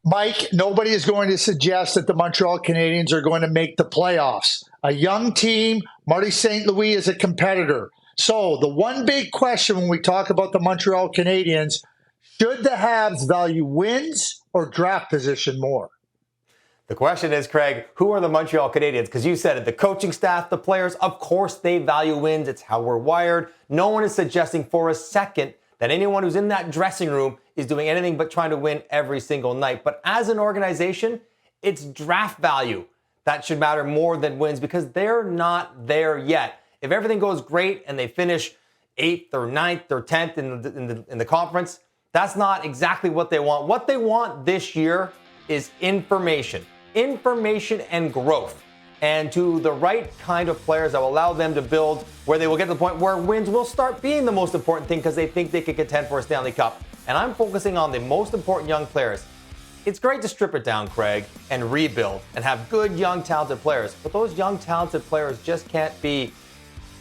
Mike, nobody is going to suggest that the Montreal Canadiens are going to make the playoffs. A young team, Marty St. Louis is a competitor. So the one big question when we talk about the Montreal Canadiens, should the Habs value wins or draft position more? The question is, Craig, who are the Montreal Canadiens? Because you said it, the coaching staff, the players, of course they value wins. It's how we're wired. No one is suggesting for a second that anyone who's in that dressing room is doing anything but trying to win every single night. But as an organization, it's draft value that should matter more than wins because they're not there yet. If everything goes great and they finish 8th or 9th or 10th in the conference, that's not exactly what they want. What they want this year is information and growth, and to the right kind of players that will allow them to build where they will get to the point where wins will start being the most important thing because they think they can contend for a Stanley Cup. And I'm focusing on the most important young players. It's great to strip it down, Craig, and rebuild and have good, young, talented players. But those young, talented players just can't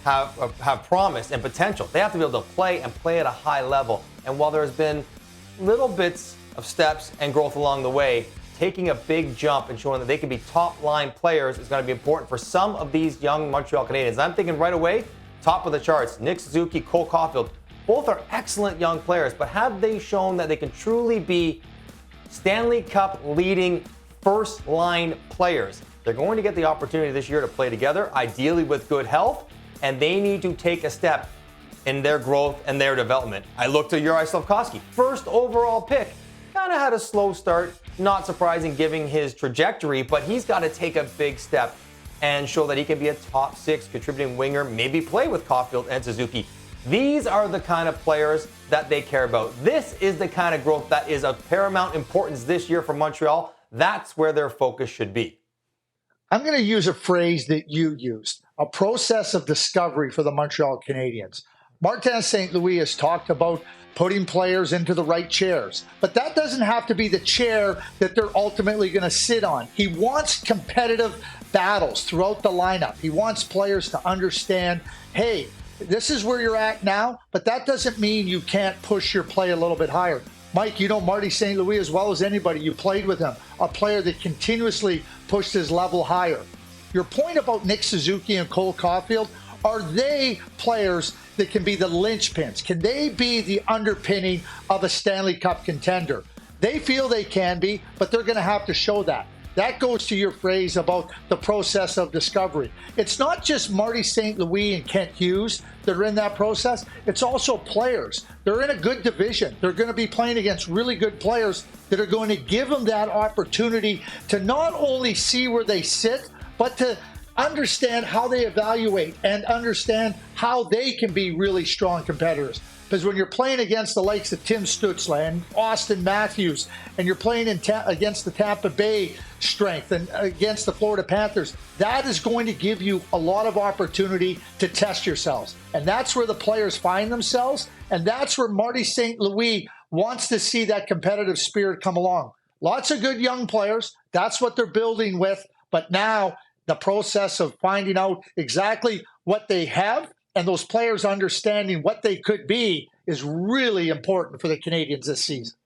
have promise and potential. They have to be able to play and play at a high level. And while there's been little bits of steps and growth along the way, taking a big jump and showing that they can be top-line players is going to be important for some of these young Montreal Canadiens. And I'm thinking right away, top of the charts, Nick Suzuki, Cole Caulfield. Both are excellent young players, but have they shown that they can truly be Stanley Cup leading first-line players? They're going to get the opportunity this year to play together, ideally with good health, and they need to take a step in their growth and their development. I look to Juraj Slafkovsky, first overall pick. Kind of had a slow start, not surprising given his trajectory, but he's got to take a big step and show that he can be a top 6 contributing winger, maybe play with Caulfield and Suzuki. These are the kind of players that they care about. This is the kind of growth that is of paramount importance this year for Montreal. That's where their focus should be. I'm going to use a phrase that you used, a process of discovery for the Montreal Canadiens. Martin St. Louis has talked about putting players into the right chairs, but that doesn't have to be the chair that they're ultimately going to sit on. He wants competitive battles throughout the lineup. He wants players to understand, hey, this is where you're at now, but that doesn't mean you can't push your play a little bit higher. Mike, you know Marty St. Louis as well as anybody. You played with him, a player that continuously pushed his level higher. Your point about Nick Suzuki and Cole Caulfield, are they players that can be the linchpins? Can they be the underpinning of a Stanley Cup contender? They feel they can be, but they're going to have to show that. That goes to your phrase about the process of discovery. It's not just Marty St. Louis and Kent Hughes that are in that process. It's also players. They're in a good division. They're going to be playing against really good players that are going to give them that opportunity to not only see where they sit, but to understand how they evaluate and understand how they can be really strong competitors. Because when you're playing against the likes of Tim Stützle and Austin Matthews, and you're playing against the Tampa Bay strength and against the Florida Panthers, that is going to give you a lot of opportunity to test yourselves. And that's where the players find themselves, and that's where Marty St. Louis wants to see that competitive spirit come along. Lots of good young players. That's what they're building with. But now the process of finding out exactly what they have and those players understanding what they could be is really important for the Canadiens this season.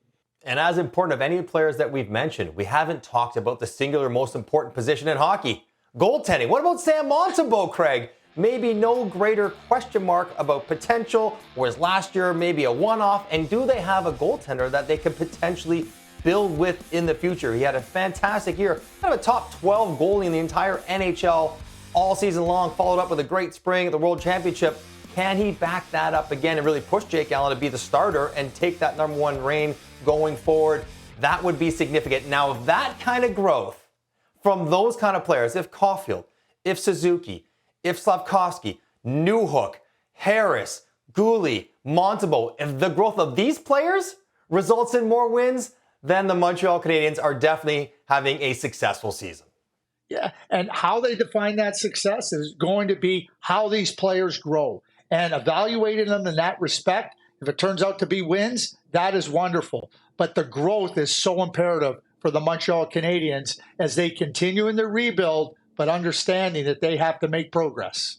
And as important of any players that we've mentioned, we haven't talked about the singular most important position in hockey, goaltending. What about Sam Montembeault, Craig? Maybe no greater question mark about potential, whereas last year maybe a one-off. And do they have a goaltender that they could potentially build with in the future? He had a fantastic year, kind of a top 12 goalie in the entire NHL all season long, followed up with a great spring at the World Championship. Can he back that up again and really push Jake Allen to be the starter and take that number 1 reign going forward? That would be significant. Now, if that kind of growth from those kind of players, if Caulfield, if Suzuki, if Slafkovsky, Newhook, Harris, Goalie, Montembeault, if the growth of these players results in more wins, then the Montreal Canadiens are definitely having a successful season. Yeah, and how they define that success is going to be how these players grow. And evaluating them in that respect, if it turns out to be wins, that is wonderful. But the growth is so imperative for the Montreal Canadiens as they continue in their rebuild, but understanding that they have to make progress.